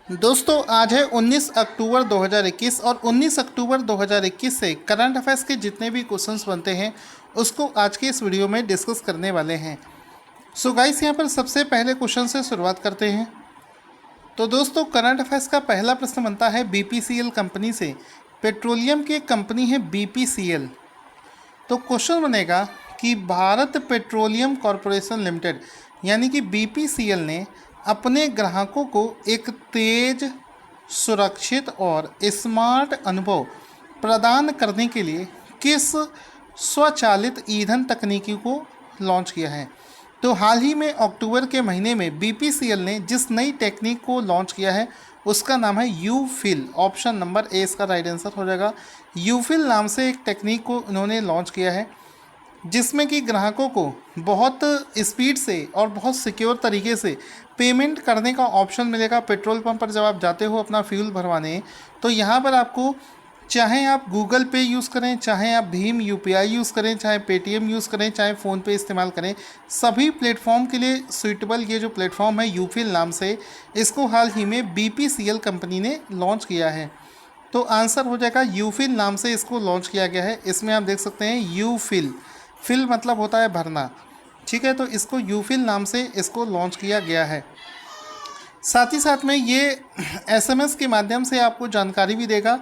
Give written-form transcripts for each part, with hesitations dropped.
दोस्तों आज है 19 अक्टूबर 2021 और 19 अक्टूबर 2021 से करंट अफेयर्स के जितने भी क्वेश्चंस बनते हैं उसको आज के इस वीडियो में डिस्कस करने वाले हैं। सो गाइस यहाँ पर सबसे पहले क्वेश्चन से शुरुआत करते हैं। तो दोस्तों करंट अफेयर्स का पहला प्रश्न बनता है बीपीसीएल कंपनी से। पेट्रोलियम की एक कंपनी है बीपीसीएल। तो क्वेश्चन बनेगा कि भारत पेट्रोलियम कॉरपोरेशन लिमिटेड यानी कि बीपीसीएल ने अपने ग्राहकों को एक तेज, सुरक्षित और स्मार्ट अनुभव प्रदान करने के लिए किस स्वचालित ईंधन तकनीकी को लॉन्च किया है। तो हाल ही में अक्टूबर के महीने में बीपीसीएल ने जिस नई टेक्निक को लॉन्च किया है उसका नाम है यूफिल। ऑप्शन नंबर ए इसका राइट आंसर हो जाएगा। यूफिल नाम से एक टेक्निक को इन्होंने लॉन्च किया है जिसमें कि ग्राहकों को बहुत स्पीड से और बहुत सिक्योर तरीके से पेमेंट करने का ऑप्शन मिलेगा। पेट्रोल पंप पर जब आप जाते हो अपना फ्यूल भरवाने, तो यहाँ पर आपको चाहे आप गूगल पे यूज़ करें, चाहे आप भीम यूपीआई यूज़ करें, चाहे पेटीएम यूज़ करें, चाहे फ़ोनपे इस्तेमाल करें, सभी प्लेटफॉर्म के लिए सूटेबल ये जो प्लेटफॉर्म है यूफिल नाम से, इसको हाल ही में बीपीसीएल कंपनी ने लॉन्च किया है। तो आंसर हो जाएगा यूफिल नाम से इसको लॉन्च किया गया है। इसमें आप देख सकते हैं यूफिल, फिल मतलब होता है भरना, ठीक है। तो इसको यूफिल नाम से इसको लॉन्च किया गया है। साथ ही साथ में ये एसएमएस के माध्यम से आपको जानकारी भी देगा।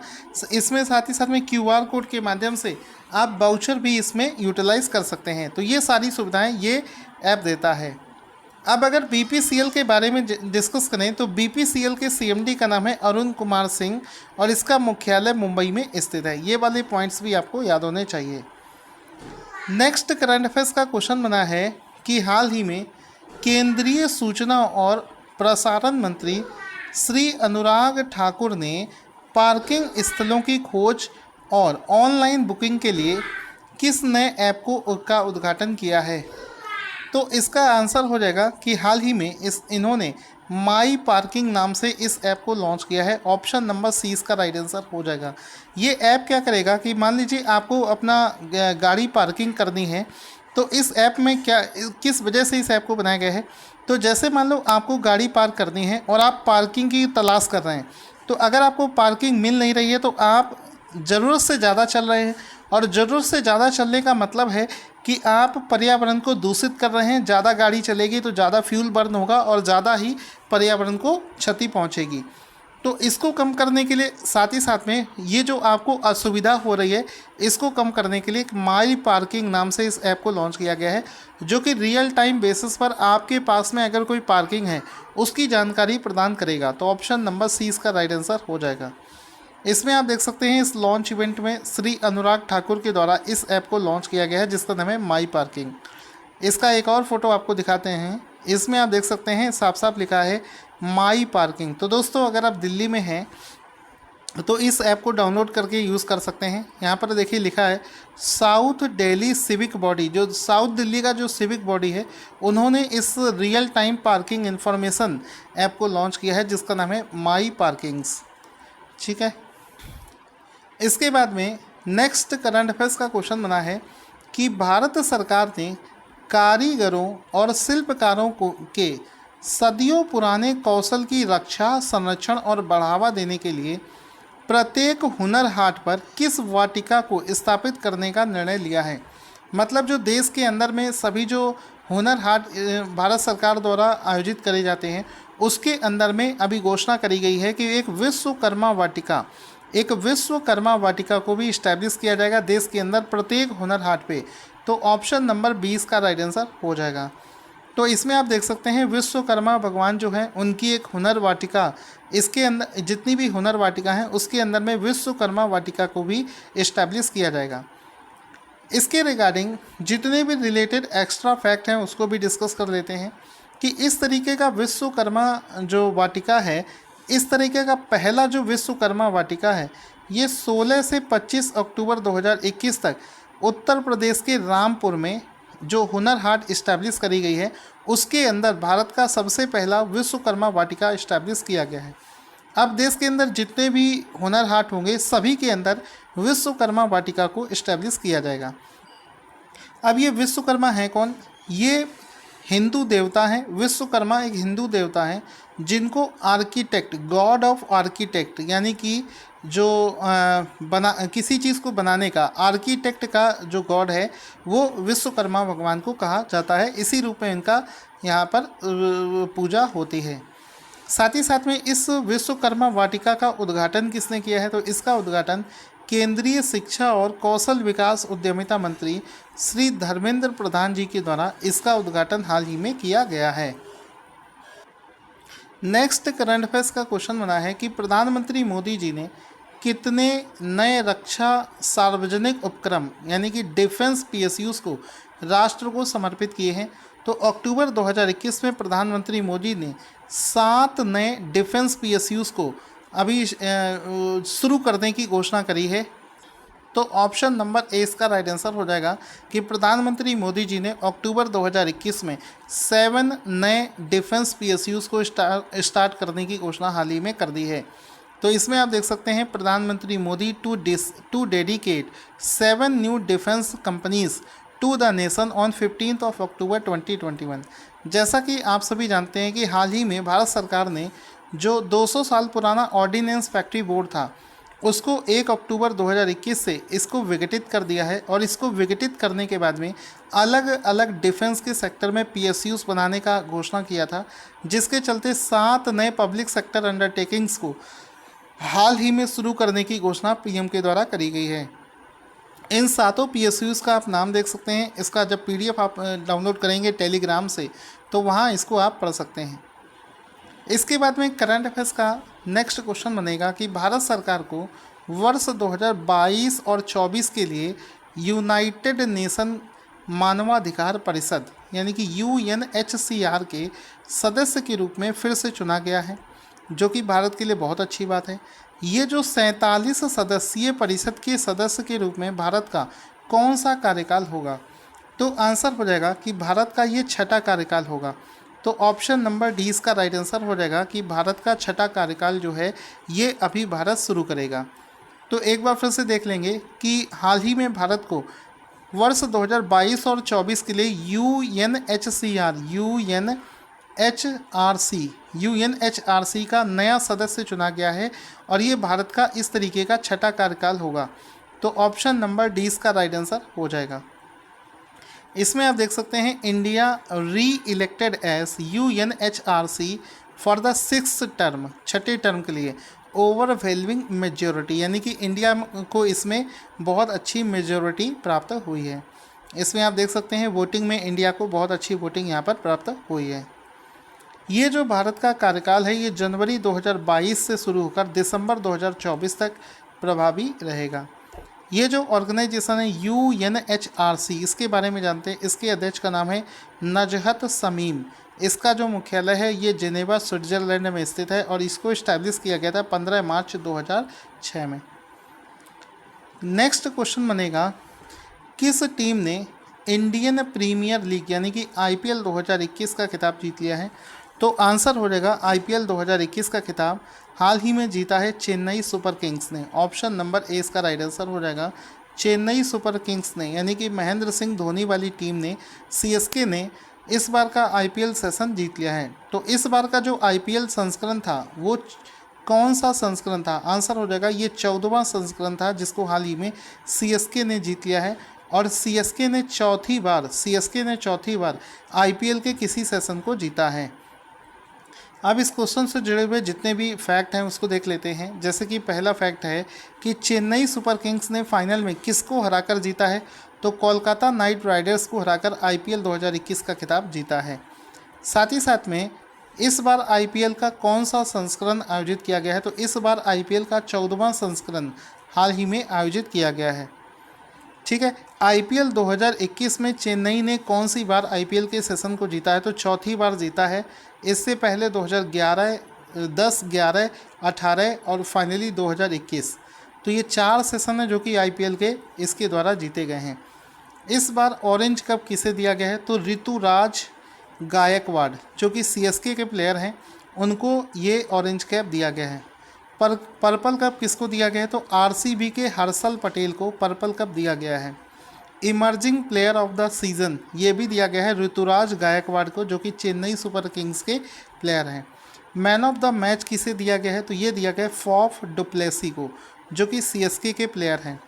इसमें साथ ही साथ में क्यूआर कोड के माध्यम से आप वाउचर भी इसमें यूटिलाइज़ कर सकते हैं। तो ये सारी सुविधाएं ये ऐप देता है। अब अगर बीपीसीएल के बारे में डिस्कस करें तो बीपीसीएल के सीएमडी का नाम है अरुण कुमार सिंह और इसका मुख्यालय मुंबई में स्थित है। ये वाले पॉइंट्स भी आपको याद होने चाहिए। नेक्स्ट करंट अफेयर्स का क्वेश्चन बना है कि हाल ही में केंद्रीय सूचना और प्रसारण मंत्री श्री अनुराग ठाकुर ने पार्किंग स्थलों की खोज और ऑनलाइन बुकिंग के लिए किस नए ऐप का उद्घाटन किया है। तो इसका आंसर हो जाएगा कि हाल ही में इन्होंने माई पार्किंग नाम से इस ऐप को लॉन्च किया है। ऑप्शन नंबर सी इसका राइट आंसर हो जाएगा। ये ऐप क्या करेगा कि मान लीजिए आपको अपना गाड़ी पार्किंग करनी है, तो इस ऐप में क्या किस वजह से इस ऐप को बनाया गया है। तो जैसे मान लो आपको गाड़ी पार्क करनी है और आप पार्किंग की तलाश कर रहे हैं, तो अगर आपको पार्किंग मिल नहीं रही है तो आप ज़रूरत से ज़्यादा चल रहे हैं, और ज़रूरत से ज़्यादा चलने का मतलब है कि आप पर्यावरण को दूषित कर रहे हैं। ज़्यादा गाड़ी चलेगी तो ज़्यादा फ्यूल बर्न होगा और ज़्यादा ही पर्यावरण को क्षति पहुंचेगी। तो इसको कम करने के लिए, साथ ही साथ में ये जो आपको असुविधा हो रही है, इसको कम करने के लिए एक माई पार्किंग नाम से इस ऐप को लॉन्च किया गया है, जो कि रियल टाइम बेसिस पर आपके पास में अगर कोई पार्किंग है उसकी जानकारी प्रदान करेगा। तो ऑप्शन नंबर सी इसका राइट आंसर हो जाएगा। इसमें आप देख सकते हैं इस लॉन्च इवेंट में श्री अनुराग ठाकुर के द्वारा इस ऐप को लॉन्च किया गया है जिसका नाम है माई पार्किंग। इसका एक और फोटो आपको दिखाते हैं। इसमें आप देख सकते हैं साफ साफ लिखा है माई पार्किंग। तो दोस्तों अगर आप दिल्ली में हैं तो इस ऐप को डाउनलोड करके यूज़ कर सकते हैं। यहाँ पर देखिए लिखा है साउथ दिल्ली सिविक बॉडी, जो साउथ दिल्ली का जो सिविक बॉडी है उन्होंने इस real time parking information app को लॉन्च किया है जिसका नाम है माई पार्किंग्स, ठीक है। इसके बाद में नेक्स्ट करंट अफेयर्स का क्वेश्चन बना है कि भारत सरकार ने कारीगरों और शिल्पकारों के सदियों पुराने कौशल की रक्षा, संरक्षण और बढ़ावा देने के लिए प्रत्येक हुनर हाट पर किस वाटिका को स्थापित करने का निर्णय लिया है। मतलब जो देश के अंदर में सभी जो हुनर हाट भारत सरकार द्वारा आयोजित करे जाते हैं उसके अंदर में अभी घोषणा करी गई है कि एक विश्वकर्मा वाटिका को भी इस्टेब्लिश किया जाएगा देश के अंदर प्रत्येक हुनर हाट पे। तो ऑप्शन नंबर 20 का राइट आंसर हो जाएगा। तो इसमें आप देख सकते हैं विश्वकर्मा भगवान जो है उनकी एक हुनर वाटिका, इसके अंदर जितनी भी हुनर वाटिका हैं उसके अंदर में विश्वकर्मा वाटिका को भी इस्टेब्लिश किया जाएगा। इसके रिगार्डिंग जितने भी रिलेटेड एक्स्ट्रा फैक्ट हैं उसको भी डिस्कस कर लेते हैं कि इस तरीके का विश्वकर्मा जो वाटिका है, इस तरीके का पहला जो विश्वकर्मा वाटिका है ये 16 से 25 अक्टूबर 2021 तक उत्तर प्रदेश के रामपुर में जो हुनर हाट इस्टेब्लिश करी गई है उसके अंदर भारत का सबसे पहला विश्वकर्मा वाटिका इस्टेब्लिश किया गया है। अब देश के अंदर जितने भी हुनर हाट होंगे सभी के अंदर विश्वकर्मा वाटिका को इस्टेब्लिश किया जाएगा। अब ये विश्वकर्मा है कौन? ये हिंदू देवता हैं। विश्वकर्मा एक हिंदू देवता हैं जिनको आर्किटेक्ट, गॉड ऑफ आर्किटेक्ट, यानी कि जो किसी चीज़ को बनाने का आर्किटेक्ट का जो गॉड है वो विश्वकर्मा भगवान को कहा जाता है। इसी रूप में इनका यहाँ पर पूजा होती है। साथ ही साथ में इस विश्वकर्मा वाटिका का उद्घाटन किसने किया है? तो इसका उद्घाटन केंद्रीय शिक्षा और कौशल विकास उद्यमिता मंत्री श्री धर्मेंद्र प्रधान जी के द्वारा इसका उद्घाटन हाल ही में किया गया है। नेक्स्ट करंट अफेयर्स का क्वेश्चन बना है कि प्रधानमंत्री मोदी जी ने कितने नए रक्षा सार्वजनिक उपक्रम यानी कि डिफेंस पीएसयूज को राष्ट्र को समर्पित किए हैं? तो अक्टूबर 2021 में प्रधानमंत्री मोदी ने 7 नए डिफेंस पीएसयूज को अभी शुरू करने की घोषणा करी है। तो ऑप्शन नंबर ए इसका राइट आंसर हो जाएगा कि प्रधानमंत्री मोदी जी ने अक्टूबर 2021 में 7 नए डिफेंस पीएसयूज को स्टार्ट करने की घोषणा हाल ही में कर दी है। तो इसमें आप देख सकते हैं प्रधानमंत्री Modi to dedicate 7 new defence companies to the nation on 15 October 2021। जैसा कि आप सभी जानते हैं कि हाल ही में भारत सरकार ने जो 200 साल पुराना ऑर्डिनेंस फैक्ट्री बोर्ड था उसको 1 अक्टूबर 2021 से इसको विघटित कर दिया है, और इसको विघटित करने के बाद में अलग अलग डिफेंस के सेक्टर में पीएसयूज बनाने का घोषणा किया था, जिसके चलते 7 नए पब्लिक सेक्टर अंडरटेकिंग्स को हाल ही में शुरू करने की घोषणा पीएम के द्वारा करी गई है। इन 7 पीएसयूज का आप नाम देख सकते हैं। इसका जब पीडीएफ आप डाउनलोड करेंगे टेलीग्राम से तो वहाँ इसको आप पढ़ सकते हैं। इसके बाद में करंट अफेयर्स का नेक्स्ट क्वेश्चन बनेगा कि भारत सरकार को वर्ष 2022 और 24 के लिए यूनाइटेड नेशन मानवाधिकार परिषद यानी कि यूएनएचसीआर के सदस्य के रूप में फिर से चुना गया है, जो कि भारत के लिए बहुत अच्छी बात है। ये जो 47 सदस्यीय परिषद के सदस्य के रूप में भारत का कौन सा कार्यकाल होगा? तो आंसर हो जाएगा कि भारत का ये 6ठा कार्यकाल होगा। तो ऑप्शन नंबर डी इसका राइट आंसर हो जाएगा कि भारत का 6ठा कार्यकाल जो है ये अभी भारत शुरू करेगा। तो एक बार फिर से देख लेंगे कि हाल ही में भारत को वर्ष 2022 और 24 के लिए यूएनएचआरसी का नया सदस्य चुना गया है, और ये भारत का इस तरीके का 6ठा कार्यकाल होगा। तो ऑप्शन नंबर डी इसका राइट आंसर हो जाएगा। इसमें आप देख सकते हैं India re elected as UNHRC for the 6th टर्म, 6ठे टर्म के लिए ओवरवेलमिंग मेजॉरिटी, यानी कि इंडिया को इसमें बहुत अच्छी मेजॉरिटी प्राप्त हुई है। इसमें आप देख सकते हैं वोटिंग में इंडिया को बहुत अच्छी वोटिंग यहाँ पर प्राप्त हुई है। ये जो भारत का कार्यकाल है ये जनवरी 2022 से शुरू होकर दिसंबर 2024 तक प्रभावी रहेगा। ये जो ऑर्गेनाइजेशन है यूएनएचआरसी, इसके बारे में जानते हैं। इसके अध्यक्ष का नाम है नजहत समीम। इसका जो मुख्यालय है ये जेनेवा स्विट्जरलैंड में स्थित है, और इसको इस्टेब्लिश किया गया था 15 मार्च 2006 में। नेक्स्ट क्वेश्चन बनेगा किस टीम ने इंडियन प्रीमियर लीग यानी कि आईपीएल 2021 का खिताब जीत लिया है? तो आंसर हो जाएगा आईपीएल 2021 का खिताब हाल ही में जीता है चेन्नई सुपर किंग्स ने। ऑप्शन नंबर ए इसका राइट आंसर हो जाएगा चेन्नई सुपर किंग्स ने, यानी कि महेंद्र सिंह धोनी वाली टीम ने, सीएसके ने इस बार का आईपीएल सेशन जीत लिया है। तो इस बार का जो आईपीएल संस्करण था वो कौन सा संस्करण था? आंसर हो जाएगा ये 14वां संस्करण था, जिसको हाल ही में सीएसके ने जीत लिया है, और सीएसके ने चौथी बार आईपीएल के किसी सेशन को जीता है। अब इस क्वेश्चन से जुड़े हुए जितने भी फैक्ट हैं उसको देख लेते हैं। जैसे कि पहला फैक्ट है कि चेन्नई सुपर किंग्स ने फाइनल में किसको हराकर जीता है? तो कोलकाता नाइट राइडर्स को हराकर आईपीएल 2021 का खिताब जीता है। साथ ही साथ में इस बार आईपीएल का कौन सा संस्करण आयोजित किया गया है? तो इस बार आईपीएल का 14वां संस्करण हाल ही में आयोजित किया गया है। ठीक है, आईपीएल 2021 में चेन्नई ने कौन सी बार आईपीएल के सेशन को जीता है? तो चौथी बार जीता है। इससे पहले 2011, 10, 11, 18 और फाइनली 2021। तो ये 4 सेशन है जो कि आईपीएल के इसके द्वारा जीते गए हैं। इस बार ऑरेंज कप किसे दिया गया है? तो ऋतुराज गायकवाड़ जो कि सीएसके के प्लेयर हैं उनको ये ऑरेंज कैप दिया गया है। पर्पल कप किसको दिया गया है? तो आरसीबी के हर्षल पटेल को पर्पल कप दिया गया है। Emerging player of the season ये भी दिया गया है ऋतुराज गायकवाड़ को, जो कि चेन्नई सुपर किंग्स के प्लेयर हैं। मैन ऑफ द मैच किसे दिया गया है, तो ये दिया गया है फॉफ डुप्लेसी को, जो कि सीएसके के प्लेयर हैं।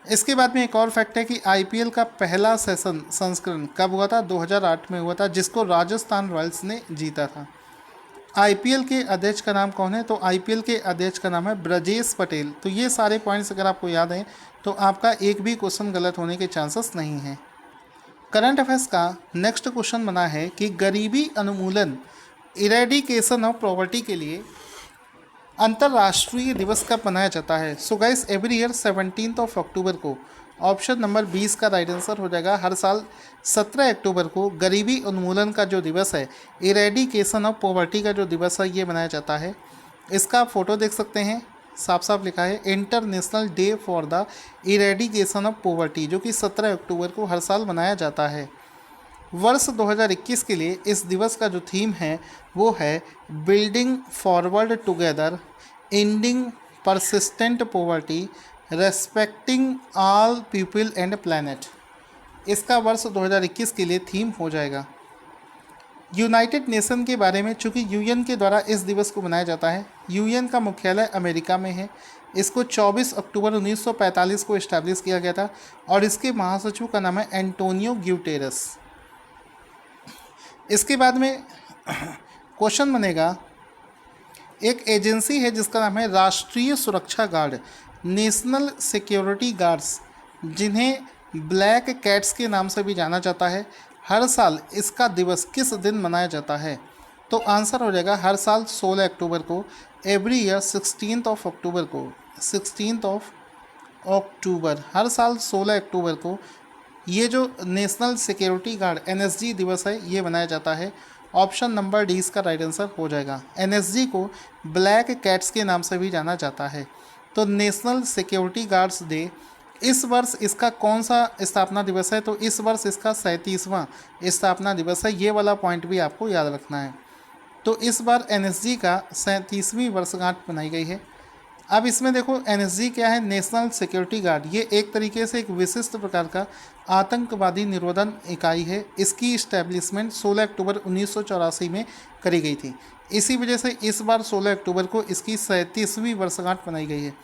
इसके बाद में एक और फैक्ट है कि आईपीएल का पहला सेशन संस्करण कब हुआ था, 2008 में हुआ था, जिसको राजस्थान रॉयल्स ने जीता था। आईपीएल के अध्यक्ष का नाम कौन है, तो आईपीएल के अध्यक्ष का नाम है ब्रजेश पटेल। तो ये सारे पॉइंट्स अगर आपको याद हैं तो आपका एक भी क्वेश्चन गलत होने के चांसेस नहीं हैं। करंट अफेयर्स का नेक्स्ट क्वेश्चन बना है कि गरीबी उन्मूलन इरेडिकेशन ऑफ पॉवर्टी के लिए अंतर्राष्ट्रीय दिवस कब मनाया जाता है। सो गाइस एवरी ईयर 17 अक्टूबर को, ऑप्शन नंबर 20 का राइट आंसर हो जाएगा। हर साल 17 अक्टूबर को गरीबी उन्मूलन का जो दिवस है, इरेडिकेशन ऑफ पॉवर्टी का जो दिवस है, ये मनाया जाता है। इसका आप फोटो देख सकते हैं, साफ साफ लिखा है international day for the eradication of poverty, जो कि 17 अक्टूबर को हर साल मनाया जाता है। वर्ष 2021 के लिए इस दिवस का जो थीम है वो है building forward together, ending persistent poverty, respecting all people and planet. इसका वर्ष 2021 के लिए थीम हो जाएगा। यूनाइटेड नेशन के बारे में, चूँकि यूएन के द्वारा इस दिवस को मनाया जाता है, यूएन का मुख्यालय अमेरिका में है। इसको 24 अक्टूबर 1945 को इस्टेब्लिश किया गया था और इसके महासचिव का नाम है एंटोनियो ग्यूटेरस। इसके बाद में क्वेश्चन बनेगा, एक एजेंसी है जिसका नाम है राष्ट्रीय सुरक्षा गार्ड, नेशनल सिक्योरिटी गार्ड्स, जिन्हें ब्लैक कैट्स के नाम से भी जाना जाता है। हर साल इसका दिवस किस दिन मनाया जाता है, तो आंसर हो जाएगा हर साल 16 अक्टूबर को, एवरी ईयर 16 अक्टूबर को, 16 अक्टूबर, हर साल 16 अक्टूबर को ये जो नेशनल सिक्योरिटी गार्ड एनएसजी दिवस है ये मनाया जाता है। ऑप्शन नंबर डी इसका राइट आंसर हो जाएगा। एनएसजी को ब्लैक कैट्स के नाम से भी जाना जाता है। तो नेशनल सिक्योरिटी गार्ड्स डे, इस वर्ष इसका कौन सा स्थापना दिवस है, तो इस वर्ष इसका 37वां स्थापना दिवस है। ये वाला पॉइंट भी आपको याद रखना है। तो इस बार एनएसजी का 37वीं वर्षगांठ मनाई गई है। अब इसमें देखो एनएसजी क्या है, नेशनल सिक्योरिटी गार्ड, ये एक तरीके से एक विशिष्ट प्रकार का आतंकवादी निरोधन इकाई है। इसकी इस्टेब्लिशमेंट 16 अक्टूबर 1984 में करी गई थी। इसी वजह से इस बार 16 अक्टूबर को इसकी 37वीं वर्षगांठ मनाई गई है।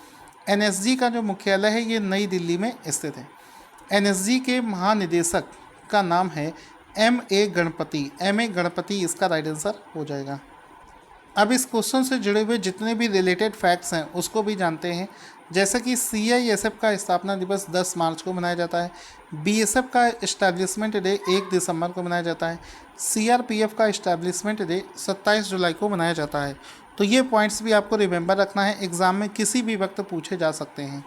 एनएसजी का जो मुख्यालय है ये नई दिल्ली में स्थित है। एनएसजी के महानिदेशक का नाम है M.A. गणपति। M.A. गणपति इसका राइट आंसर हो जाएगा। अब इस क्वेश्चन से जुड़े हुए जितने भी रिलेटेड फैक्ट्स हैं उसको भी जानते हैं। जैसे कि CISF का स्थापना दिवस 10 मार्च को मनाया जाता है। BSF का इस्टेब्लिशमेंट डे 1 दिसंबर को मनाया जाता है। CRPF का इस्टेब्लिशमेंट डे 27 जुलाई को मनाया जाता है। तो ये पॉइंट्स भी आपको रिमेंबर रखना है, एग्ज़ाम में किसी भी वक्त पूछे जा सकते हैं।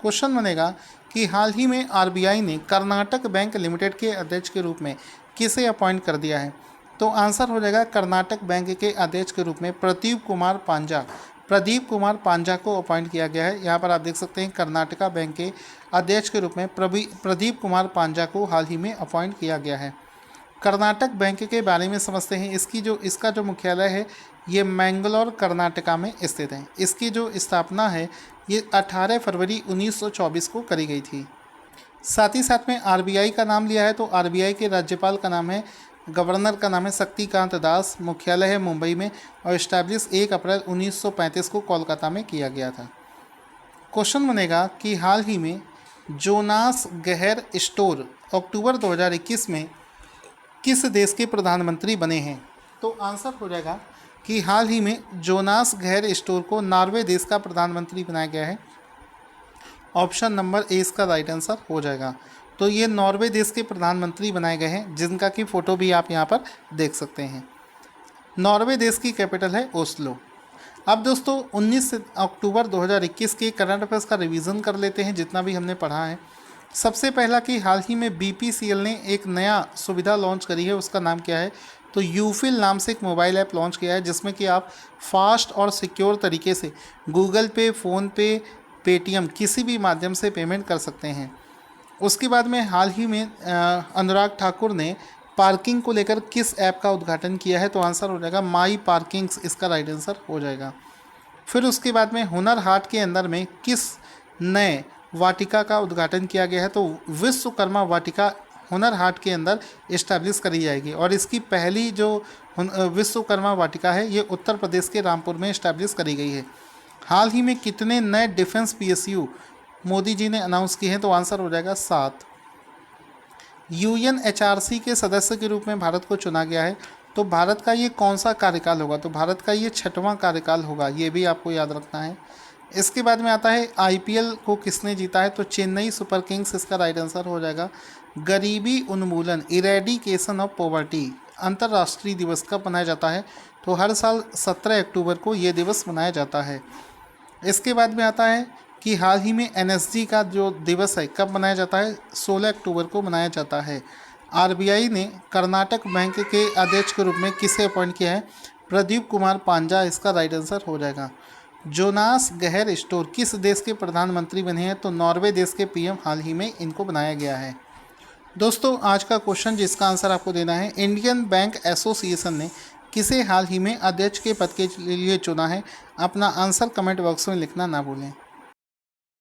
क्वेश्चन बनेगा कि हाल ही में RBI ने कर्नाटक बैंक लिमिटेड के अध्यक्ष के रूप में किसे अपॉइंट कर दिया है, तो आंसर हो जाएगा कर्नाटक बैंक के अध्यक्ष के रूप में प्रदीप कुमार पांजा को अपॉइंट किया गया है। यहाँ पर आप देख सकते हैं कर्नाटका बैंक के अध्यक्ष के रूप में प्रदीप कुमार पांजा को हाल ही में अपॉइंट किया गया है। कर्नाटक बैंक के बारे में समझते हैं। इसका जो मुख्यालय है ये मैंगलोर कर्नाटका में स्थित है। इसकी जो स्थापना है ये 18 फरवरी 1924 को करी गई थी। साथ ही साथ में RBI का नाम लिया है, तो RBI के राज्यपाल का नाम है, गवर्नर का नाम है शक्तिकांत दास। मुख्यालय है मुंबई में और इस्टेब्लिश 1 अप्रैल 1935 को कोलकाता में किया गया था। क्वेश्चन बनेगा कि हाल ही में जोनास गहर स्टोर अक्टूबर 2021 में किस देश के प्रधानमंत्री बने हैं, तो आंसर हो जाएगा कि हाल ही में जोनास गहर स्टोर को नॉर्वे देश का प्रधानमंत्री बनाया गया है। ऑप्शन नंबर ए इसका राइट आंसर हो जाएगा। तो ये नॉर्वे देश के प्रधानमंत्री बनाए गए हैं, जिनका कि फ़ोटो भी आप यहाँ पर देख सकते हैं। नॉर्वे देश की कैपिटल है ओस्लो। अब दोस्तों 19 अक्टूबर 2021 के करंट अफेयर्स का रिवीजन कर लेते हैं, जितना भी हमने पढ़ा है। सबसे पहला कि हाल ही में BPCL ने एक नया सुविधा लॉन्च करी है, उसका नाम क्या है, तो यूफिल नाम से एक मोबाइल ऐप लॉन्च किया है, जिसमें कि आप फास्ट और सिक्योर तरीके से गूगल पे, फ़ोनपे, पेटीएम किसी भी माध्यम से पेमेंट कर सकते हैं। उसके बाद में हाल ही में अनुराग ठाकुर ने पार्किंग को लेकर किस ऐप का उद्घाटन किया है, तो आंसर हो जाएगा माई पार्किंग्स, इसका राइट आंसर हो जाएगा। फिर उसके बाद में हुनर हाट के अंदर में किस नए वाटिका का उद्घाटन किया गया है, तो विश्वकर्मा वाटिका हुनर हाट के अंदर इस्टेब्लिश करी जाएगी। और इसकी पहली जो विश्वकर्मा वाटिका है ये उत्तर प्रदेश के रामपुर में इस्टेब्लिश करी गई है। हाल ही में कितने नए डिफेंस PSU मोदी जी ने अनाउंस किए हैं? तो आंसर हो जाएगा 7। UNHRC के सदस्य के रूप में भारत को चुना गया है। तो भारत का ये कौन सा कार्यकाल होगा? तो भारत का ये 6वां कार्यकाल होगा, ये भी आपको याद रखना है। इसके बाद में आता है IPL को किसने जीता है? तो चेन्नई सुपर किंग्स इसका राइट आंसर हो जाएगा। गरीबी उन्मूलन, इरेडिकेशन ऑफ पॉवर्टी अंतर्राष्ट्रीय दिवस कब मनाया जाता है? तो हर साल 17 अक्टूबर को ये दिवस मनाया जाता है। इसके बाद में आता है कि हाल ही में NSG का जो दिवस है कब मनाया जाता है? 16 अक्टूबर को मनाया जाता है। RBI ने कर्नाटक बैंक के अध्यक्ष के रूप में किसे अपॉइंट किया है? प्रदीप कुमार पांजा इसका राइट आंसर हो जाएगा। जोनास गहर स्टोर किस देश के प्रधानमंत्री बने हैं? तो नॉर्वे देश के PM हाल ही में इनको बनाया गया है। दोस्तों आज का क्वेश्चन जिसका आंसर आपको देना है, इंडियन बैंक एसोसिएशन ने किसे हाल ही में अध्यक्ष के पद के लिए चुना है? अपना आंसर कमेंट बॉक्स में लिखना ना भूलें।